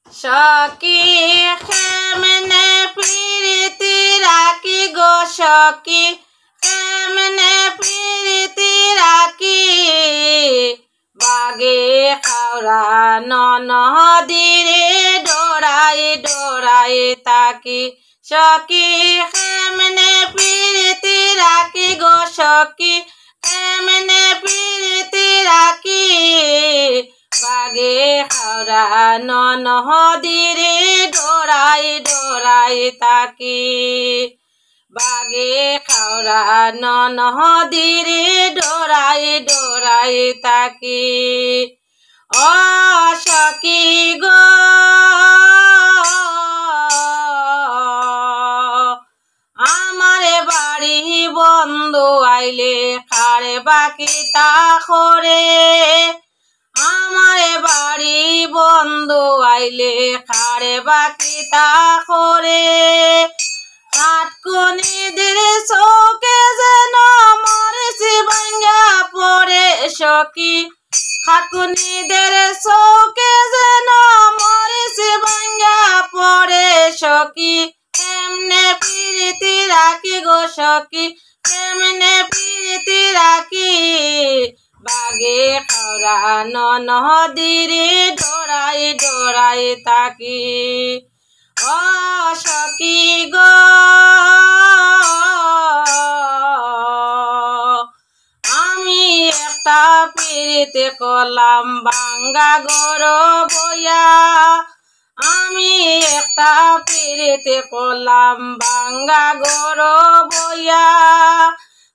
সখী কেমনে প্রীতি রাখি গো সখী কেমনে প্রীতি রাখি বাগে খাওরা নদীরে ডোরাই ডোরাই তাকি সখী কেমনে প্রীতি রাখি গো সখী কেমনে প্রীতি রাখি বাগে খাওরা নদীরে ডোরাই ডোরাই তাকি বাগে খাওরা নদীরে ডোরাই ডোরাই তাকি ও সখী গো আমারে বাড়ি বন্ধু আইলে খারে বাকি তা করে আমারে বাড়ি বন্ধু আইলে খারে বাকি তা করে কাঠকুনিদের চোখে যেন মরেছি ভাঙ্গা পড়ে সখী কাঠকুনিদের চোখে যেন মরেছি ভাঙ্গা পড়ে সখী কেমনে প্রীতি রাখি গো সখী কেমনে প্রীতি রাখি বাগে খাওরা নদীরে ডোরাই ডোরাই তাকি ও সখী গো আমি একটা প্রীতি করলাম ভাঙ্গা ঘর বইয়া আমি একটা প্রীতি করলাম ভাঙ্গা ঘর বইয়া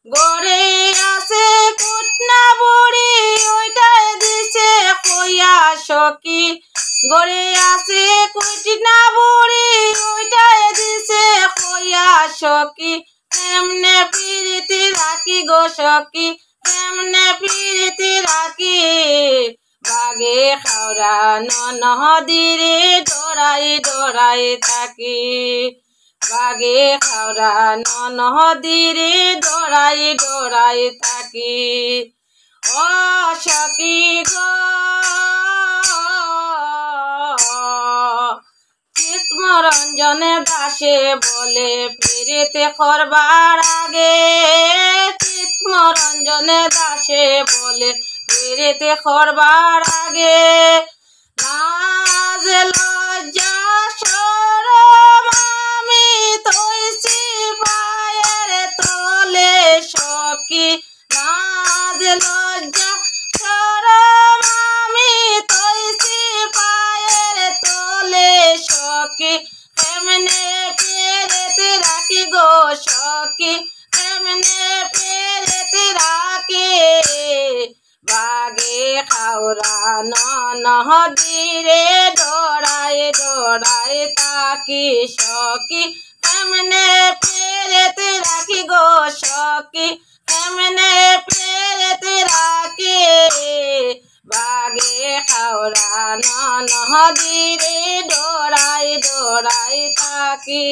গড়ে আছে কুটনা বুড়ি ওইটাই দিছে কইয়া সখী গড়ে আছে কুটনা বুড়ি ওইটাই দিছে কইয়া সখী কেমনে প্রীতি রাখি গো সখী কেমনে প্রীতি রাখি বাগে খাওরা নদীরে ডোরাই ডোরাই তাকি বাগে খাওরা নদীরে ডোরাই ডোরাই তাকি ও সখী গো চিত্তরঞ্জনে দাসে বলে প্রীতি করবার আগে চিত্তরঞ্জনে দাসে বলে প্রীতি করবার আগে লাজ লজ্জা শরম আমি তৈছি পায়ের তলে সখী লাজ লজ্জা শরম আমি তৈছি পায়ের তলে সখী কেমনে প্রীতি রাখি গো সখী কেমনে প্রীতি রাখি বাগে খাওরা নদীরে ডোরাই ডোরাই তাকি সখী কেমনে প্রীতি রাখি গো সখী কেমনে প্রীতি রাখি বাগে খাওরা নদীরে ডোরাই ডোরাই তাকি।